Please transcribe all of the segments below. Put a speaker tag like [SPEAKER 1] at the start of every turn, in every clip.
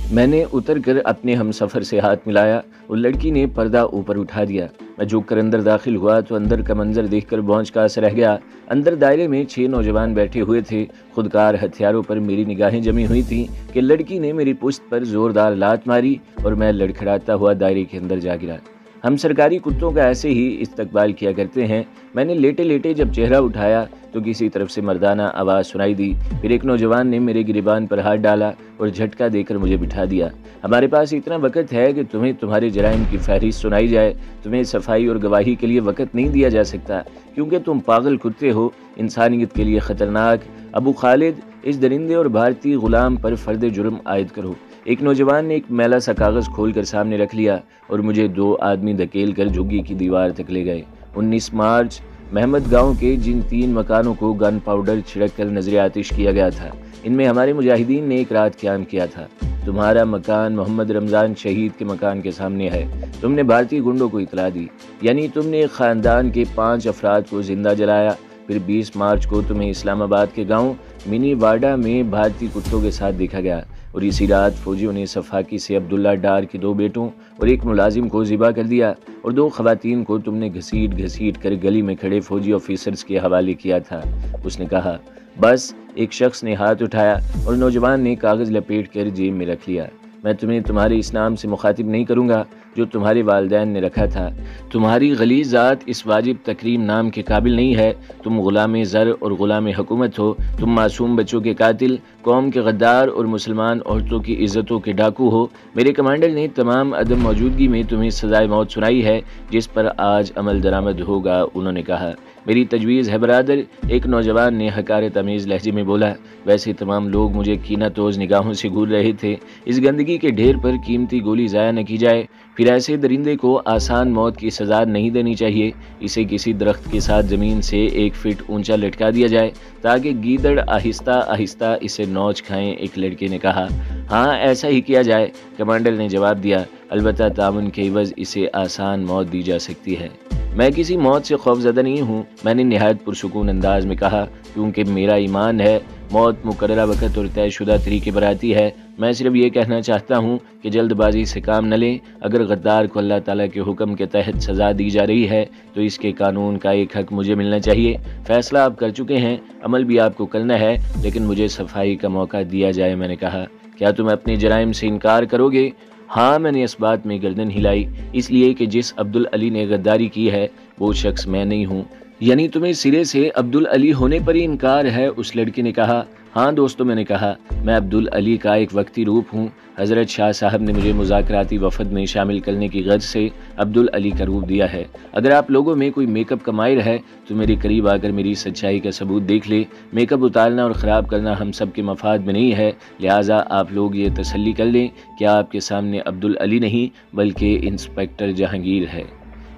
[SPEAKER 1] میں نے اتر کر اپنے ہم سفر سے ہاتھ ملایا اور لڑکی نے پردہ اوپر اٹھا دیا۔ میں جھک کر اندر داخل ہوا تو اندر کا منظر دیکھ کر بھونج کا اثر رہ گیا۔ اندر دائرے میں 6 نوجوان بیٹھے ہوئے تھے۔ خودکار ہتھیاروں پر میری نگاہیں جمی ہوئی تھیں کہ لڑکی نے میری پشت پر زوردار لات ماری اور میں لڑکھڑاتا ہوا دائرے کے اندر جا گرا۔ ہم سرکاری کتوں کا ایسے ہی استقبال کیا کرتے ہیں۔ میں نے لیٹے لیٹے جب چہرہ اٹھایا تو کسی طرف سے مردانہ آواز سنائی دی۔ پھر ایک نوجوان نے میرے گریبان پر ہاتھ ڈالا اور جھٹکا دے کر مجھے بٹھا دیا۔ ہمارے پاس اتنا وقت ہے کہ تمہیں تمہارے جرائم کی فہرست سنائی جائے۔ تمہیں صفائی اور گواہی کے لیے وقت نہیں دیا جا سکتا کیونکہ تم پاگل کتے ہو، انسانیت کے لیے خطرناک۔ ابو خالد، اس درندے اور بھارتی غلام پر فرد جرم عائد کرو۔ ایک نوجوان نے ایک میلا سا کاغذ کھول کر سامنے رکھ لیا اور مجھے 2 آدمی دھکیل کر جھگی کی دیوار تک لے گئے۔ 19 مارچ محمد گاؤں کے جن 3 مکانوں کو گن پاؤڈر چھڑک کر نظر آتش کیا گیا تھا، ان میں ہمارے مجاہدین نے ایک رات قیام کیا تھا۔ تمہارا مکان محمد رمضان شہید کے مکان کے سامنے ہے۔ تم نے بھارتی گنڈوں کو اطلاع دی، یعنی تم نے خاندان کے 5 افراد کو زندہ جلایا۔ پھر 20 مارچ کو تمہیں اسلام آباد کے گاؤں منی واڈا میں بھارتی کتوں کے ساتھ دیکھا گیا اور اسی رات فوجیوں نے صفاقی سے عبداللہ ڈار کے 2 بیٹوں اور ایک ملازم کو ذبح کر دیا اور 2 خواتین کو تم نے گھسیٹ کر گلی میں کھڑے فوجی آفیسرز کے حوالے کیا تھا۔ اس نے کہا۔ بس ایک شخص نے ہاتھ اٹھایا اور نوجوان نے کاغذ لپیٹ کر جیب میں رکھ لیا۔ میں تمہیں تمہارے اس نام سے مخاطب نہیں کروں گا جو تمہارے والدین نے رکھا تھا۔ تمہاری غلیظ ذات اس واجب تکریم نام کے قابل نہیں ہے۔ تم غلام زر اور غلام حکومت ہو۔ تم معصوم بچوں کے قاتل، قوم کے غدار اور مسلمان عورتوں کی عزتوں کے ڈاکو ہو۔ میرے کمانڈر نے تمام عدم موجودگی میں تمہیں سزائے موت سنائی ہے جس پر آج عمل درآمد ہوگا، انہوں نے کہا۔ میری تجویز ہے برادر، ایک نوجوان نے حقارت آمیز لہجے میں بولا۔ ویسے تمام لوگ مجھے کینہ توز نگاہوں سے گھور رہے تھے۔ اس گندگی کے ڈھیر پر قیمتی گولی ضائع نہ کی جائے۔ پھر ایسے درندے کو آسان موت کی سزا نہیں دینی چاہیے۔ اسے کسی درخت کے ساتھ زمین سے 1 فٹ اونچا لٹکا دیا جائے تاکہ گیدڑ آہستہ آہستہ اسے نوچ کھائیں، ایک لڑکے نے کہا۔ ہاں، ایسا ہی کیا جائے، کمانڈر نے جواب دیا۔ البتہ تعاون کے عوض اسے آسان موت دی جا سکتی ہے۔ میں کسی موت سے خوفزدہ نہیں ہوں، میں نے نہایت پرسکون انداز میں کہا، کیونکہ میرا ایمان ہے موت مقررہ وقت اور طے شدہ طریقے پر آتی ہے۔ میں صرف یہ کہنا چاہتا ہوں کہ جلد بازی سے کام نہ لیں۔ اگر غدار کو اللہ تعالیٰ کے حکم کے تحت سزا دی جا رہی ہے تو اس کے قانون کا ایک حق مجھے ملنا چاہیے۔ فیصلہ آپ کر چکے ہیں، عمل بھی آپ کو کرنا ہے، لیکن مجھے صفائی کا موقع دیا جائے، میں نے کہا۔ کیا تم اپنے جرائم سے انکار کرو گے؟ ہاں، میں نے اس بات میں گردن ہلائی، اس لیے کہ جس عبدالعلی نے غداری کی ہے وہ شخص میں نہیں ہوں۔ یعنی تمہیں سرے سے عبدالعلی ہونے پر ہی انکار ہے، اس لڑکی نے کہا۔ ہاں دوستو، میں نے کہا، میں عبدالعلی کا ایک وقتی روپ ہوں۔ حضرت شاہ صاحب نے مجھے مذاکراتی وفد میں شامل کرنے کی غرض سے عبدالعلی کا روپ دیا ہے۔ اگر آپ لوگوں میں کوئی میک اپ کا ماہر ہے تو میرے قریب آ کر میری سچائی کا ثبوت دیکھ لے۔ میک اپ اتارنا اور خراب کرنا ہم سب کے مفاد میں نہیں ہے، لہٰذا آپ لوگ یہ تسلی کر لیں کہ آپ کے سامنے عبدالعلی نہیں بلکہ انسپکٹر جہانگیر ہے۔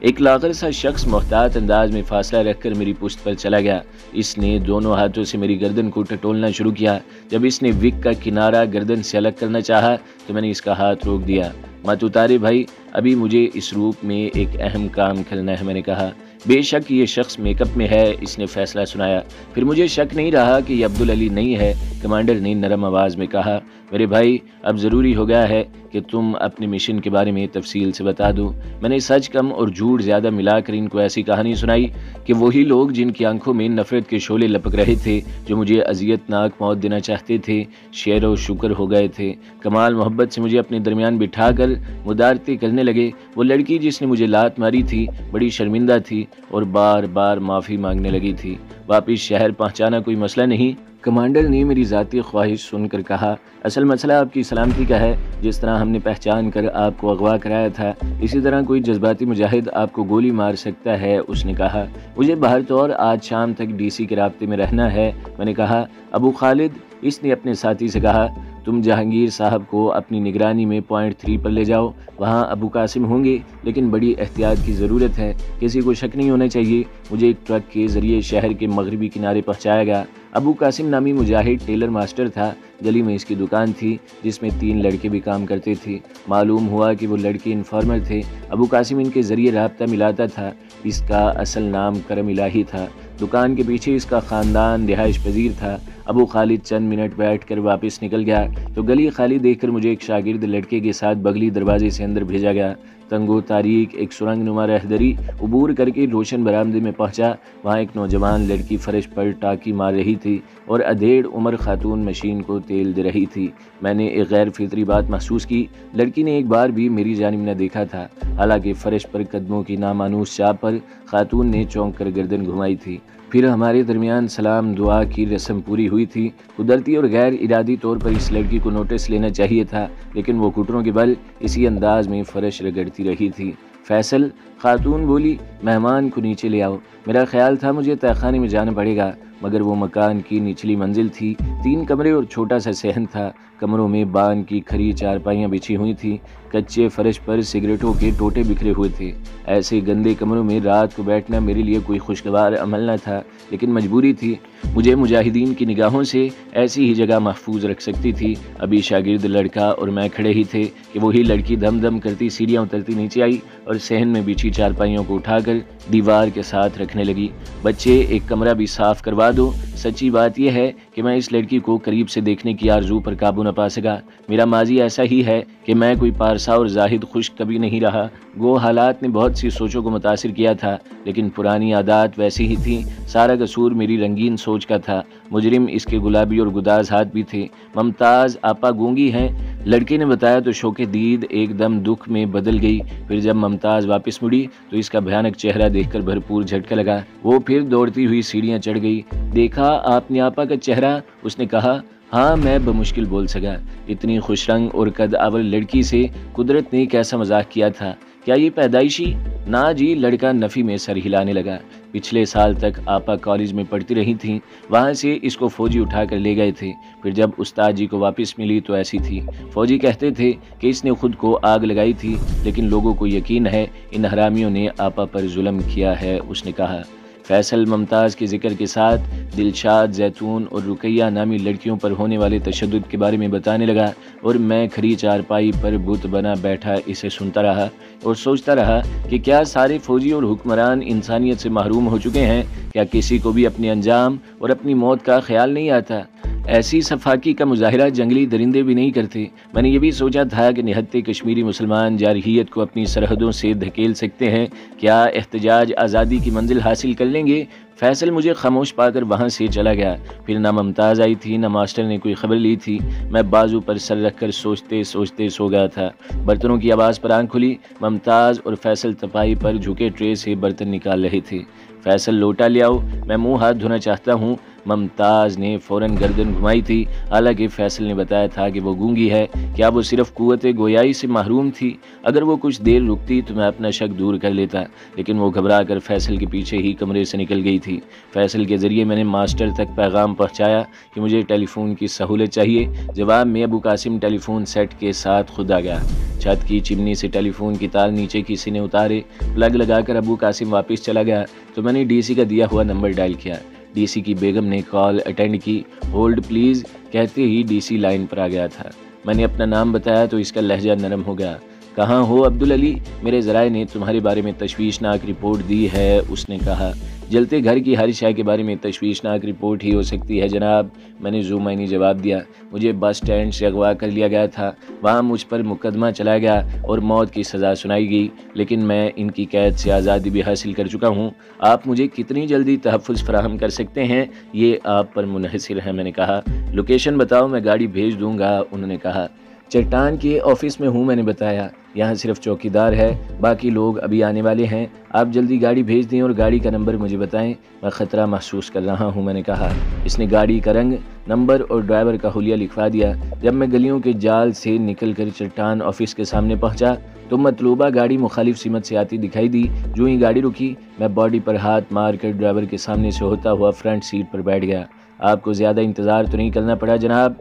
[SPEAKER 1] ایک لاغر سا شخص محتاط انداز میں فاصلہ رکھ کر میری پشت پر چلا گیا۔ اس نے دونوں ہاتھوں سے میری گردن کو ٹٹولنا شروع کیا۔ جب اس نے وگ کا کنارہ گردن سے الگ کرنا چاہا تو میں نے اس کا ہاتھ روک دیا۔ مت اتارے بھائی، ابھی مجھے اس روپ میں ایک اہم کام کرنا ہے، میں نے کہا۔ بے شک یہ شخص میک اپ میں ہے، اس نے فیصلہ سنایا۔ پھر مجھے شک نہیں رہا کہ یہ عبدالعلی نہیں ہے، کمانڈر نے نرم آواز میں کہا۔ میرے بھائی، اب ضروری ہو گیا ہے کہ تم اپنے مشن کے بارے میں تفصیل سے بتا دو۔ میں نے سچ کم اور جھوٹ زیادہ ملا کر ان کو ایسی کہانی سنائی کہ وہی لوگ جن کی آنکھوں میں نفرت کے شعلے لپک رہے تھے، جو مجھے اذیت ناک موت دینا چاہتے تھے، شعر و شکر ہو گئے تھے۔ کمال محبت سے مجھے اپنے درمیان بٹھا کر مدارتیں کرنے لگے۔ وہ لڑکی جس نے مجھے لات ماری تھی بڑی شرمندہ تھی اور بار بار معافی مانگنے لگی تھی۔ واپس شہر پہنچانا کوئی مسئلہ نہیں، کمانڈر نے میری ذاتی خواہش سن کر کہا۔ اصل مسئلہ آپ کی سلامتی کا ہے۔ جس طرح ہم نے پہچان کر آپ کو اغوا کرایا تھا، اسی طرح کوئی جذباتی مجاہد آپ کو گولی مار سکتا ہے، اس نے کہا۔ مجھے باہر طور آج شام تک ڈی سی کے رابطے میں رہنا ہے، میں نے کہا۔ ابو خالد، اس نے اپنے ساتھی سے کہا، تم جہانگیر صاحب کو اپنی نگرانی میں پوائنٹ 3 پر لے جاؤ، وہاں ابو قاسم ہوں گے، لیکن بڑی احتیاط کی ضرورت ہے، کسی کو شک نہیں ہونا چاہیے۔ مجھے ایک ٹرک کے ذریعے شہر کے مغربی کنارے پہنچایا گیا۔ ابو قاسم نامی مجاہد ٹیلر ماسٹر تھا۔ گلی میں اس کی دکان تھی جس میں 3 لڑکے بھی کام کرتے تھے۔ معلوم ہوا کہ وہ لڑکے انفارمر تھے۔ ابو قاسم ان کے ذریعے رابطہ ملاتا تھا۔ اس کا اصل نام کرم الہی تھا۔ دکان کے پیچھے اس کا خاندان رہائش پذیر تھا۔ ابو خالد چند منٹ بیٹھ کر واپس نکل گیا تو گلی خالی دیکھ کر مجھے ایک شاگرد لڑکے کے ساتھ بغلی دروازے سے اندر بھیجا گیا۔ تنگ و تاریک ایک سرنگ نما رہدری عبور کر کے روشن برآمدے میں پہنچا۔ وہاں ایک نوجوان لڑکی فرش پر ٹاکی مار رہی تھی اور ادھیڑ عمر خاتون مشین کو تیل دے رہی تھی۔ میں نے ایک غیر فطری بات محسوس کی۔ لڑکی نے ایک بار بھی میری جانب نہ دیکھا تھا، حالانکہ فرش پر قدموں کی نامانوس چاپ پر خاتون نے چونک کر گردن گھمائی تھی۔ پھر ہمارے درمیان سلام دعا کی رسم پوری ہوئی تھی۔ قدرتی اور غیر ارادی طور پر اس لڑکی کو نوٹس لینا چاہیے تھا، لیکن وہ گھٹنوں کے بل اسی انداز میں فرش رگڑتی رہی تھی۔ فیصل، خاتون بولی، مہمان کو نیچے لے آؤ۔ میرا خیال تھا مجھے تہخانے میں جانا پڑے گا، مگر وہ مکان کی نچلی منزل تھی۔ 3 کمرے اور چھوٹا سا صحن تھا۔ کمروں میں بان کی کھری چارپائیاں بچھی ہوئی تھیں۔ کچے فرش پر سگریٹوں کے ٹوٹے بکھرے ہوئے تھے۔ ایسے گندے کمروں میں رات کو بیٹھنا میرے لیے کوئی خوشگوار عمل نہ تھا، لیکن مجبوری تھی۔ مجھے مجاہدین کی نگاہوں سے ایسی ہی جگہ محفوظ رکھ سکتی تھی۔ ابھی شاگرد لڑکا اور میں کھڑے ہی تھے کہ وہی لڑکی دم دم کرتی سیڑھیاں اترتی نیچے آئی اور صحن میں بچھی چارپائیوں کو اٹھا کر دیوار کے ساتھ رکھنے لگی۔ بچے، ایک کمرہ بھی صاف کروا دو۔ سچی بات یہ ہے کہ میں اس لڑکی کو قریب سے دیکھنے کی آرزو پر قابو نہ پا سکا۔ میرا ماضی ایسا ہی ہے کہ میں کوئی پارسا اور زاہد خشک کبھی نہیں رہا۔ گو حالات نے بہت سی سوچوں کو متاثر کیا تھا، لیکن پرانی عادات ویسی ہی تھیں۔ سارا قصور میری رنگین سوچ کا تھا۔ مجرم اس کے گلابی اور گداز ہاتھ بھی تھے۔ ممتاز آپا گونگی ہیں، لڑکے نے بتایا تو شوق دید ایک دم دکھ میں بدل گئی۔ پھر جب ممتاز واپس مڑی تو اس کا بھیانک چہرہ دیکھ کر بھرپور جھٹکا لگا۔ وہ پھر دوڑتی ہوئی سیڑھیاں چڑھ گئی۔ دیکھا آپ نے آپا کا چہرہ؟ اس نے کہا۔ ہاں، میں بمشکل بول سکا۔ اتنی خوش رنگ اور قد اول لڑکی سے قدرت نے کیسا مذاق کیا تھا؟ کیا یہ پیدائشی؟ نا جی، لڑکا نفی میں سر ہلانے لگا۔ پچھلے سال تک آپا کالج میں پڑھتی رہی تھیں، وہاں سے اس کو فوجی اٹھا کر لے گئے تھے۔ پھر جب استاد جی کو واپس ملی تو ایسی تھی۔ فوجی کہتے تھے کہ اس نے خود کو آگ لگائی تھی، لیکن لوگوں کو یقین ہے ان حرامیوں نے آپا پر ظلم کیا ہے، اس نے کہا۔ فیصل ممتاز کے ذکر کے ساتھ دلشاد، زیتون اور رقیہ نامی لڑکیوں پر ہونے والے تشدد کے بارے میں بتانے لگا، اور میں کھری چارپائی پر بت بنا بیٹھا اسے سنتا رہا اور سوچتا رہا کہ کیا سارے فوجی اور حکمران انسانیت سے محروم ہو چکے ہیں؟ کیا کسی کو بھی اپنے انجام اور اپنی موت کا خیال نہیں آتا؟ ایسی صفاقی کا مظاہرہ جنگلی درندے بھی نہیں کرتے۔ میں نے یہ بھی سوچا تھا کہ نہتے کشمیری مسلمان جارحیت کو اپنی سرحدوں سے دھکیل سکتے ہیں، کیا احتجاج آزادی کی منزل حاصل کر لیں گے؟ فیصل مجھے خاموش پا کر وہاں سے چلا گیا۔ پھر نہ ممتاز آئی تھی، نہ ماسٹر نے کوئی خبر لی تھی۔ میں بازو پر سر رکھ کر سوچتے سوچتے سو گیا تھا۔ برتنوں کی آواز پر آنکھ کھلی۔ ممتاز اور فیصل تپائی پر جھکے ٹرے سے برتن نکال رہے تھے۔ فیصل، لوٹا لے آؤ، میں منہ ہاتھ دھونا چاہتا ہوں۔ ممتاز نے فوراً گردن گھمائی تھی، حالانکہ فیصل نے بتایا تھا کہ وہ گونگی ہے۔ کیا وہ صرف قوت گویائی سے محروم تھی؟ اگر وہ کچھ دیر رکتی تو میں اپنا شک دور کر لیتا، لیکن وہ گھبرا کر فیصل کے پیچھے ہی کمرے سے نکل گئی تھی۔ فیصل کے ذریعے میں نے ماسٹر تک پیغام پہنچایا کہ مجھے ٹیلی فون کی سہولت چاہیے۔ جواب میں ابو قاسم ٹیلی فون سیٹ کے ساتھ خود آ گیا۔ چھت کی چمنی سے ٹیلی فون کی تار نیچے کسی نے اتارے۔ پلگ لگا کر ابو قاسم واپس چلا گیا تو میں نے ڈی سی کا دیا ہوا نمبر ڈائل کیا۔ ڈی سی کی بیگم نے کال اٹینڈ کی۔ ہولڈ پلیز کہتے ہی ڈی سی لائن پر آ گیا تھا۔ میں نے اپنا نام بتایا تو اس کا لہجہ نرم ہو گیا۔ کہاں ہو عبدالعلی؟ میرے ذرائع نے تمہارے بارے میں تشویشناک رپورٹ دی ہے، اس نے کہا۔ جلتے گھر کی ہر شے کے بارے میں تشویشناک رپورٹ ہی ہو سکتی ہے جناب، میں نے ذو معنی جواب دیا۔ مجھے بس سٹینڈ سے اغوا کر لیا گیا تھا، وہاں مجھ پر مقدمہ چلایا گیا اور موت کی سزا سنائی گئی، لیکن میں ان کی قید سے آزادی بھی حاصل کر چکا ہوں۔ آپ مجھے کتنی جلدی تحفظ فراہم کر سکتے ہیں یہ آپ پر منحصر ہے، میں نے کہا۔ لوکیشن بتاؤ، میں گاڑی بھیج دوں گا، انہوں نے کہا۔ چٹان کے آفس میں ہوں، میں نے بتایا۔ یہاں صرف چوکیدار ہے، باقی لوگ ابھی آنے والے ہیں۔ آپ جلدی گاڑی بھیج دیں اور گاڑی کا نمبر مجھے بتائیں، میں خطرہ محسوس کر رہا ہوں، میں نے کہا۔ اس نے گاڑی کا رنگ، نمبر اور ڈرائیور کا حلیہ لکھوا دیا۔ جب میں گلیوں کے جال سے نکل کر چٹان آفس کے سامنے پہنچا تو مطلوبہ گاڑی مخالف سمت سے آتی دکھائی دی۔ جو ہی گاڑی رکی، میں باڈی پر ہاتھ مار کر ڈرائیور کے سامنے سے ہوتا ہوا فرنٹ سیٹ پر بیٹھ گیا۔ آپ کو زیادہ انتظار تو نہیں کرنا پڑا جناب؟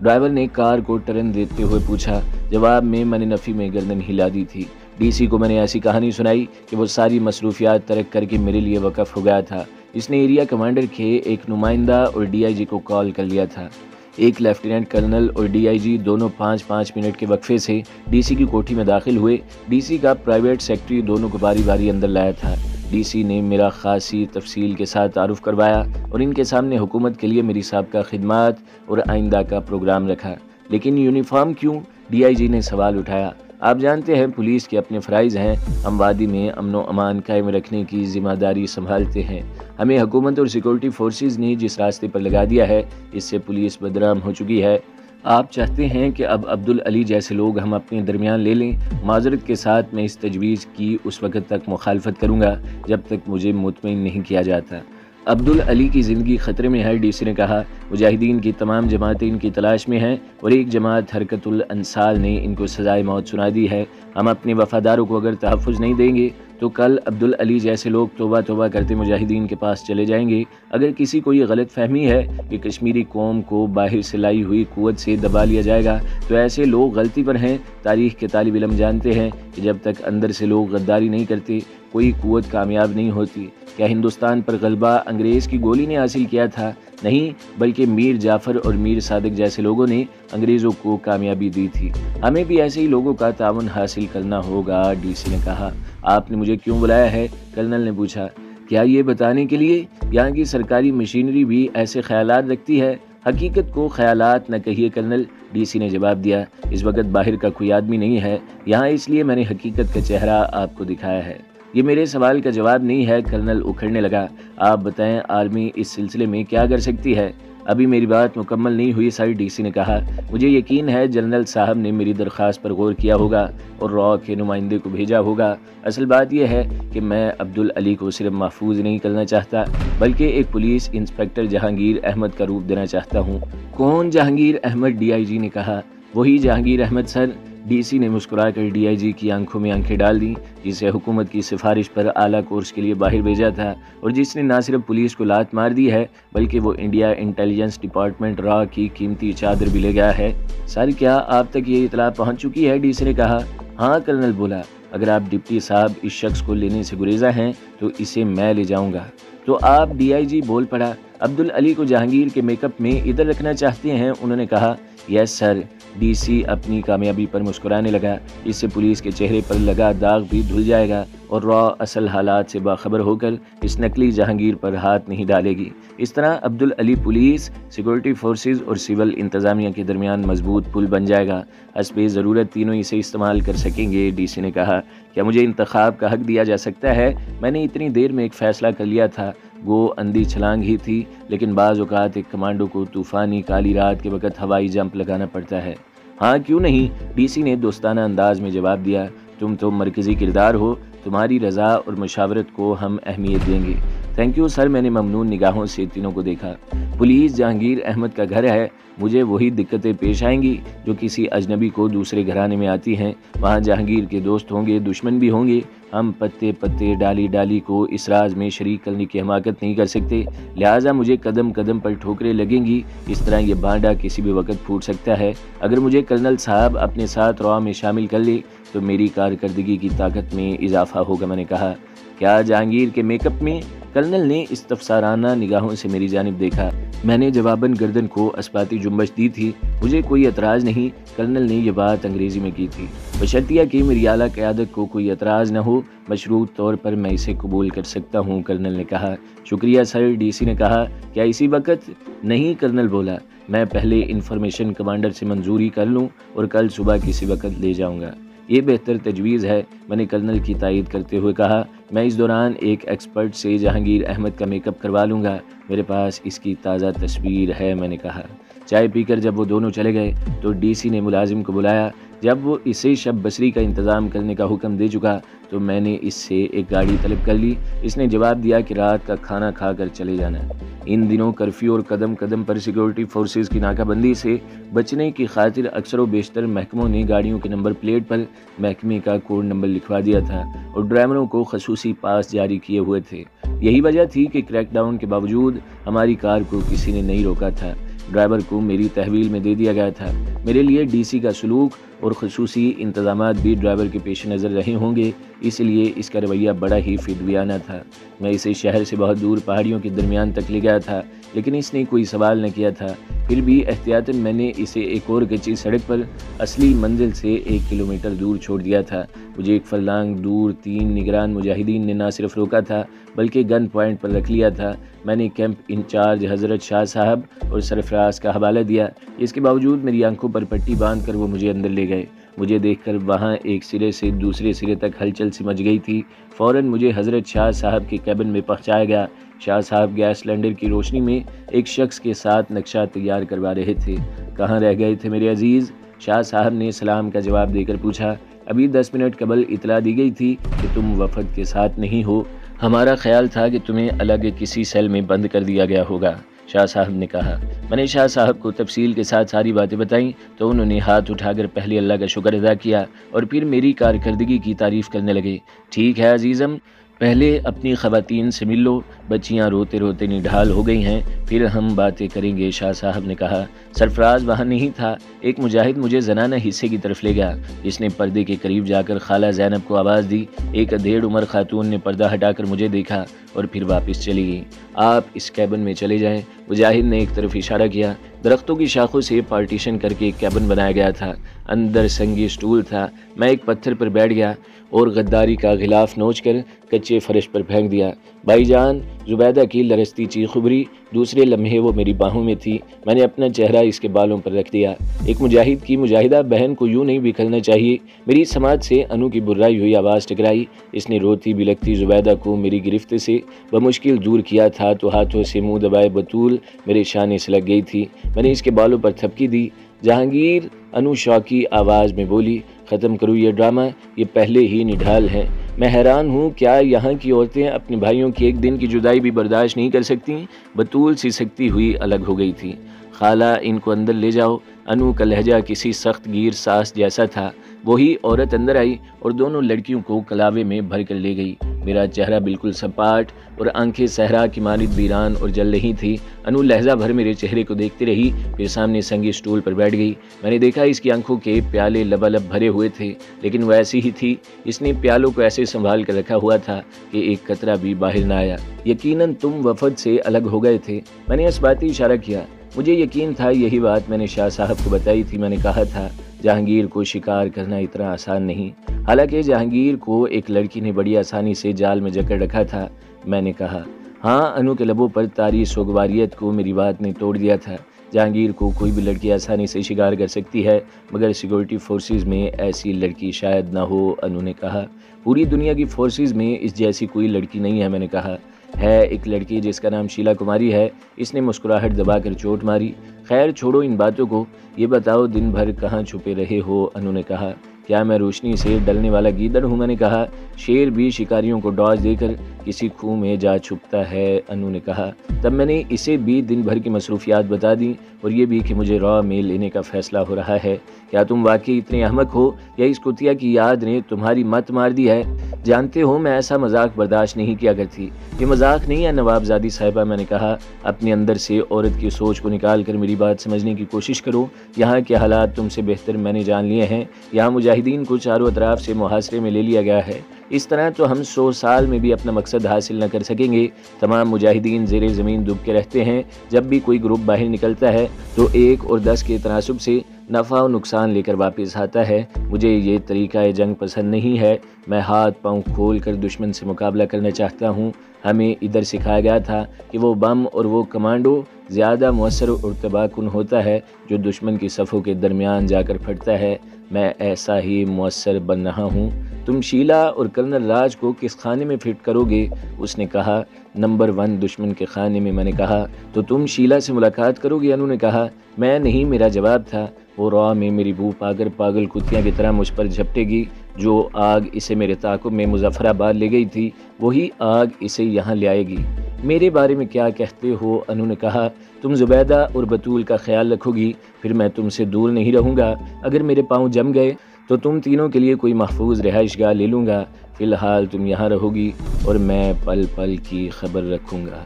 [SPEAKER 1] ڈرائیور نے کار کو ٹرن دیتے ہوئے پوچھا۔ جواب میں نے نفی میں گردن ہلا دی تھی۔ ڈی سی کو میں نے ایسی کہانی سنائی کہ وہ ساری مصروفیات ترک کر کے میرے لیے وقف ہو گیا تھا۔ اس نے ایریا کمانڈر کے ایک نمائندہ اور ڈی آئی جی کو کال کر لیا تھا۔ ایک لیفٹیننٹ کرنل اور ڈی آئی جی دونوں 5-5 منٹ کے وقفے سے ڈی سی کی کوٹھی میں داخل ہوئے۔ ڈی سی کا پرائیویٹ سیکرٹری دونوں کو باری باری اندر لایا تھا۔ ڈی سی نے میرا خاصی تفصیل کے ساتھ تعارف کروایا اور ان کے سامنے حکومت کے لیے میری سابقہ خدمات اور آئندہ کا پروگرام رکھا۔ لیکن یونیفارم کیوں؟ ڈی آئی جی نے سوال اٹھایا۔ آپ جانتے ہیں پولیس کے اپنے فرائض ہیں، ہم وادی میں امن و امان قائم رکھنے کی ذمہ داری سنبھالتے ہیں۔ ہمیں حکومت اور سیکورٹی فورسز نے جس راستے پر لگا دیا ہے اس سے پولیس بدنام ہو چکی ہے۔ آپ چاہتے ہیں کہ اب عبدالعلی جیسے لوگ ہم اپنے درمیان لے لیں؟ معذرت کے ساتھ میں اس تجویز کی اس وقت تک مخالفت کروں گا جب تک مجھے مطمئن نہیں کیا جاتا۔ عبدالعلی کی زندگی خطرے میں ہے، ڈی سی نے کہا۔ مجاہدین کی تمام جماعتیں ان کی تلاش میں ہیں اور ایک جماعت حرکت الانصار نے ان کو سزائے موت سنا دی ہے۔ ہم اپنے وفاداروں کو اگر تحفظ نہیں دیں گے تو کل عبدالعلی جیسے لوگ توبہ توبہ کرتے مجاہدین کے پاس چلے جائیں گے۔ اگر کسی کو یہ غلط فہمی ہے کہ کشمیری قوم کو باہر سے لائی ہوئی قوت سے دبا لیا جائے گا تو ایسے لوگ غلطی پر ہیں۔ تاریخ کے طالب علم جانتے ہیں کہ جب تک اندر سے لوگ غداری نہیں کرتے کوئی قوت کامیاب نہیں ہوتی۔ کیا ہندوستان پر غلبہ انگریز کی گولی نے حاصل کیا تھا؟ نہیں، بلکہ میر جعفر اور میر صادق جیسے لوگوں نے انگریزوں کو کامیابی دی تھی۔ ہمیں بھی ایسے ہی لوگوں کا تعاون حاصل کرنا ہوگا، ڈی سی نے کہا۔ آپ نے مجھے کیوں بلایا ہے؟ کرنل نے پوچھا۔ کیا یہ بتانے کے لیے یہاں کی سرکاری مشینری بھی ایسے خیالات رکھتی ہے؟ حقیقت کو خیالات نہ کہیے کرنل، ڈی سی نے جواب دیا۔ اس وقت باہر کا کوئی آدمی نہیں ہے یہاں، اس لیے میں نے حقیقت کا چہرہ آپ کو دکھایا ہے۔ یہ میرے سوال کا جواب نہیں ہے، کرنل اکھڑنے لگا۔ آپ بتائیں آرمی اس سلسلے میں کیا کر سکتی ہے؟ ابھی میری بات مکمل نہیں ہوئی سر، ڈی سی نے کہا۔ مجھے یقین ہے جنرل صاحب نے میری درخواست پر غور کیا ہوگا اور را کے نمائندے کو بھیجا ہوگا۔ اصل بات یہ ہے کہ میں عبدالعلی کو صرف محفوظ نہیں کرنا چاہتا بلکہ ایک پولیس انسپکٹر جہانگیر احمد کا روپ دینا چاہتا ہوں۔ کون جہانگیر احمد؟ ڈی آئی جی نے کہا۔ وہی جہانگیر احمد سر، ڈی سی نے مسکرا کر ڈی آئی جی کی آنکھوں میں آنکھیں ڈال دیں، جسے حکومت کی سفارش پر اعلیٰ کورس کے لیے باہر بھیجا تھا اور جس نے نہ صرف پولیس کو لات مار دی ہے بلکہ وہ انڈیا انٹیلیجنس ڈپارٹمنٹ را کی قیمتی چادر بھی لے گیا ہے۔ سر کیا آپ تک یہ اطلاع پہنچ چکی ہے؟ ڈی سی نے کہا۔ ہاں، کرنل بولا۔ اگر آپ ڈپٹی صاحب اس شخص کو لینے سے گریزاں ہیں تو اسے میں لے جاؤں گا۔ تو آپ؟ ڈی آئی جی بول پڑا۔ عبدالعلی کو جہانگیر کے میک اپ میں ادھر رکھنا چاہتے ہیں؟ انہوں نے کہا۔ یس سر، ڈی سی اپنی کامیابی پر مسکرانے لگا۔ اس سے پولیس کے چہرے پر لگا داغ بھی دھل جائے گا اور را اصل حالات سے باخبر ہو کر اس نقلی جہانگیر پر ہاتھ نہیں ڈالے گی۔ اس طرح عبدالعلی پولیس، سیکورٹی فورسز اور سول انتظامیہ کے درمیان مضبوط پل بن جائے گا۔ حسب ضرورت تینوں اسے استعمال کر سکیں گے، ڈی سی نے کہا۔ کیا مجھے انتخاب کا حق دیا جا سکتا ہے؟ میں نے اتنی دیر میں ایک فیصلہ کر لیا تھا۔ گو اندھی چھلانگ ہی تھی، لیکن بعض اوقات ایک کمانڈو کو طوفانی کالی رات کے وقت ہوائی جمپ لگانا پڑتا ہے۔ ہاں کیوں نہیں، ڈی سی نے دوستانہ انداز میں جواب دیا۔ تم تو مرکزی کردار ہو، تمہاری رضا اور مشاورت کو ہم اہمیت دیں گے۔ تھینک یو سر، میں نے ممنون نگاہوں سے تینوں کو دیکھا۔ پولیس جہانگیر احمد کا گھر ہے، مجھے وہی دقتیں پیش آئیں گی جو کسی اجنبی کو دوسرے گھرانے میں آتی ہیں۔ وہاں جہانگیر کے دوست ہوں گے، دشمن بھی ہوں گے۔ ہم پتے پتے ڈالی ڈالی کو اس راز میں شریک کرنے کی حماقت نہیں کر سکتے، لہٰذا مجھے قدم قدم پر ٹھوکریں لگیں گی۔ اس طرح یہ بانڈا کسی بھی وقت پھوٹ سکتا ہے۔ اگر مجھے کرنل صاحب اپنے ساتھ را میں شامل کر لے تو میری کارکردگی کی طاقت میں اضافہ ہوگا، میں نے کہا۔ کیا جہانگیر کے میک اپ میں؟ کرنل نے استفسارانہ نگاہوں سے میری جانب دیکھا۔ میں نے جواباً گردن کو اسباتی جنبش دی تھی۔ مجھے کوئی اعتراض نہیں۔ کرنل نے یہ بات انگریزی میں کی تھی۔ بشرطیہ کہ میری اعلیٰ قیادت کو کوئی اعتراض نہ ہو، مشروط طور پر میں اسے قبول کر سکتا ہوں، کرنل نے کہا۔ شکریہ سر، ڈی سی نے کہا۔ کیا اسی وقت؟ نہیں، کرنل بولا۔ میں پہلے انفارمیشن کمانڈر سے منظوری کر لوں اور کل صبح کسی وقت لے جاؤں گا۔ یہ بہتر تجویز ہے، میں نے کرنل کی تائید کرتے ہوئے کہا۔ میں اس دوران ایک ایکسپرٹ سے جہانگیر احمد کا میک اپ کروا لوں گا، میرے پاس اس کی تازہ تصویر ہے، میں نے کہا۔ چائے پی کر جب وہ دونوں چلے گئے تو ڈی سی نے ملازم کو بلایا۔ جب وہ اسے شب بصری کا انتظام کرنے کا حکم دے چکا تو میں نے اس سے ایک گاڑی طلب کر لی۔ اس نے جواب دیا کہ رات کا کھانا کھا کر چلے جانا۔ ان دنوں کرفیو اور قدم قدم پر سیکورٹی فورسز کی ناکہ بندی سے بچنے کی خاطر اکثر و بیشتر محکموں نے گاڑیوں کے نمبر پلیٹ پر محکمے کا کوڈ نمبر لکھوا دیا تھا اور ڈرائیوروں کو خصوصی پاس جاری کیے ہوئے تھے۔ یہی وجہ تھی کہ کریک ڈاؤن کے باوجود ہماری کار کو کسی نے نہیں روکا تھا۔ ڈرائیور کو میری تحویل میں دے دیا گیا تھا۔ میرے لیے ڈی سی کا سلوک اور خصوصی انتظامات بھی ڈرائیور کے پیش نظر رہے ہوں گے، اس لیے اس کا رویہ بڑا ہی فدویانہ تھا۔ میں اسے شہر سے بہت دور پہاڑیوں کے درمیان تک لے گیا تھا، لیکن اس نے کوئی سوال نہ کیا تھا۔ پھر بھی احتیاطاً میں نے اسے ایک اور کچی سڑک پر اصلی منزل سے 1 کلومیٹر دور چھوڑ دیا تھا۔ مجھے ایک فرلانگ دور 3 نگران مجاہدین نے نہ صرف روکا تھا بلکہ گن پوائنٹ پر رکھ لیا تھا۔ میں نے کیمپ انچارج حضرت شاہ صاحب اور سرفراز کا حوالہ دیا۔ اس کے باوجود میری آنکھوں پر پٹی باندھ کر وہ مجھے اندر لے گئے۔ مجھے دیکھ کر وہاں ایک سرے سے دوسرے سرے تک ہلچل سی مچ گئی تھی۔ فوراً مجھے حضرت شاہ صاحب کے کیبن میں پہنچایا گیا۔ شاہ صاحب گیس سلنڈر کی روشنی میں ایک شخص کے ساتھ نقشہ تیار کروا رہے تھے۔ کہاں رہ گئے تھے میرے عزیز؟ شاہ صاحب نے سلام کا جواب دے کر پوچھا۔ ابھی 10 منٹ قبل اطلاع دی گئی تھی کہ تم وفد کے ساتھ نہیں ہو۔ ہمارا خیال تھا کہ تمہیں الگ کسی سیل میں بند کر دیا گیا ہوگا، شاہ صاحب نے کہا۔ میں نے شاہ صاحب کو تفصیل کے ساتھ ساری باتیں بتائیں تو انہوں نے ہاتھ اٹھا کر پہلے اللہ کا شکر ادا کیا اور پھر میری کارکردگی کی تعریف کرنے لگے۔ ٹھیک ہے عزیزم، پہلے اپنی خواتین سے مل لو، بچیاں روتے روتے نڈھال ہو گئی ہیں، پھر ہم باتیں کریں گے، شاہ صاحب نے کہا۔ سرفراز وہاں نہیں تھا۔ ایک مجاہد مجھے زنانہ حصے کی طرف لے گیا، جس نے پردے کے قریب جا کر خالہ زینب کو آواز دی۔ ایک ادھیڑ عمر خاتون نے پردہ ہٹا کر مجھے دیکھا اور پھر واپس چلی گئی۔ آپ اس کیبن میں چلے جائیں، مجاہد نے ایک طرف اشارہ کیا۔ درختوں کی شاخوں سے پارٹیشن کر کے ایک کیبن بنایا گیا تھا۔ اندر سنگی سٹول تھا۔ میں ایک پتھر پر بیٹھ گیا اور غداری کا غلاف نوچ کر کچے فرش پر پھینک دیا۔ بھائی جان، زبیدہ کی لرزتی چیخ ابھری۔ دوسرے لمحے وہ میری باہوں میں تھی۔ میں نے اپنا چہرہ اس کے بالوں پر رکھ دیا۔ ایک مجاہد کی مجاہدہ بہن کو یوں نہیں بکھرنا چاہیے۔ میری سماعت سے انو کی برائی ہوئی آواز ٹکرائی۔ اس نے روتی بلکتی زبیدہ کو میری گرفت سے بمشکل دور کیا تھا تو ہاتھوں سے منہ دبائے بطول میرے شانے سے لگ گئی تھی۔ میں نے اس کے بالوں پر تھپکی دی۔ جہانگیر، انو شوقی آواز میں بولی، ختم کرو یہ ڈرامہ، یہ پہلے ہی نڈھال ہیں۔ میں حیران ہوں، کیا یہاں کی عورتیں اپنے بھائیوں کی ایک دن کی جدائی بھی برداشت نہیں کر سکتی؟ بطول سسکتی ہوئی الگ ہو گئی تھی۔ خالہ، ان کو اندر لے جاؤ۔ انو کا لہجہ کسی سخت گیر ساس جیسا تھا۔ وہی عورت اندر آئی اور دونوں لڑکیوں کو کلاوے میں بھر کر لے گئی۔ میرا چہرہ بالکل سپاٹ اور آنکھیں صحرا کی مانند ویران اور جل رہی تھی۔ انو لہجہ بھر میرے چہرے کو دیکھتی رہی، پھر سامنے سنگی سٹول پر بیٹھ گئی۔ میں نے دیکھا اس کی آنکھوں کے پیالے لبالب بھرے ہوئے تھے، لیکن وہ ایسی ہی تھی۔ اس نے پیالوں کو ایسے سنبھال کر رکھا ہوا تھا کہ ایک قطرہ بھی باہر نہ آیا۔ یقیناً تم وفد سے الگ ہو گئے تھے، میں نے اس باتی اشارہ کیا۔ مجھے یقین تھا یہی بات میں نے شاہ صاحب کو بتائی تھی۔ میں نے کہا تھا جہانگیر کو شکار کرنا اتنا آسان نہیں، حالانکہ جہانگیر کو ایک لڑکی نے بڑی آسانی سے جال میں جکڑ رکھا تھا۔ میں نے کہا ہاں۔ انو کے لبوں پر طاری سوگواریت کو میری بات نے توڑ دیا تھا۔ جہانگیر کو کوئی بھی لڑکی آسانی سے شکار کر سکتی ہے، مگر سیکورٹی فورسز میں ایسی لڑکی شاید نہ ہو، انو نے کہا۔ پوری دنیا کی فورسز میں اس جیسی کوئی لڑکی نہیں ہے، میں نے کہا۔ ہے ایک لڑکی جس کا نام شیلا کماری ہے، اس نے مسکراہٹ دبا کر چوٹ ماری۔ خیر چھوڑو ان باتوں کو، یہ بتاؤ دن بھر کہاں چھپے رہے ہو، انو نے کہا۔ کیا میں روشنی سے ڈلنے والا گیدڑ ہوں، میں نے کہا۔ شیر بھی شکاریوں کو ڈاج دے کر کسی کھوہ میں جا چھپتا ہے، انو نے کہا۔ تب میں نے اسے بھی دن بھر کی مصروفیات بتا دی اور یہ بھی کہ مجھے را میں لینے کا فیصلہ ہو رہا ہے۔ کیا تم واقعی اتنے احمق ہو یا اس کتیا کی یاد نے تمہاری مت مار دی ہے؟ جانتے ہو میں ایسا مذاق برداشت نہیں کیا کرتی۔ یہ مذاق نہیں ہے نواب زادی صاحبہ، میں نے کہا۔ اپنے اندر سے عورت کی سوچ کو نکال کر میری بات سمجھنے کی کوشش کرو۔ یہاں کے حالات تم سے بہتر میں نے جان لیے ہیں۔ یہاں مجاہدین کو چاروں اطراف سے محاصرے میں لے لیا گیا ہے۔ اس طرح تو ہم 100 سال میں بھی اپنا مقصد حاصل نہ کر سکیں گے۔ تمام مجاہدین زیر زمین ڈوب کے رہتے ہیں۔ جب بھی کوئی گروپ باہر نکلتا ہے تو 1 اور 10 کے تناسب سے نفع و نقصان لے کر واپس آتا ہے۔ مجھے یہ طریقہ جنگ پسند نہیں ہے۔ میں ہاتھ پاؤں کھول کر دشمن سے مقابلہ کرنا چاہتا ہوں۔ ہمیں ادھر سکھایا گیا تھا کہ وہ بم اور وہ کمانڈو زیادہ مؤثر اور تباہ کن ہوتا ہے جو دشمن کی صفوں کے درمیان جا کر پھٹتا ہے۔ میں ایسا ہی مؤثر بن رہا ہوں۔ تم شیلا اور کرنل راج کو کس خانے میں فٹ کرو گے؟ اس نے کہا۔ نمبر 1 دشمن کے خانے میں، میں نے کہا۔ تو تم شیلا سے ملاقات کرو گے؟ انہوں نے کہا۔ میں نہیں، میرا جواب تھا۔ وہ راہ میں میری بو پا کر پاگل کتیاں کی طرح مجھ پر جھپٹے گی۔ جو آگ اسے میرے تعاقب میں مظفر آباد لے گئی تھی، وہی آگ اسے یہاں لے آئے گی۔ میرے بارے میں کیا کہتے ہو؟ انہوں نے کہا۔ تم زبیدہ اور بطول کا خیال رکھو گی، پھر میں تم سے دور نہیں رہوں گا۔ اگر میرے پاؤں جم گئے تو تم تینوں کے لیے کوئی محفوظ رہائش گاہ لے لوں گا۔ فی الحال تم یہاں رہو گی اور میں پل پل کی خبر رکھوں گا۔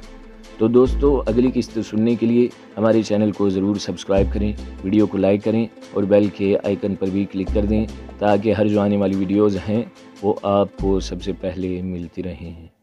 [SPEAKER 1] تو دوستو اگلی قسط سننے کے لیے ہمارے چینل کو ضرور سبسکرائب کریں، ویڈیو کو لائک کریں اور بیل کے آئیکن پر بھی کلک کر دیں تاکہ ہر جو آنے والی ویڈیوز ہیں وہ آپ کو سب سے پہلے ملتی رہیں۔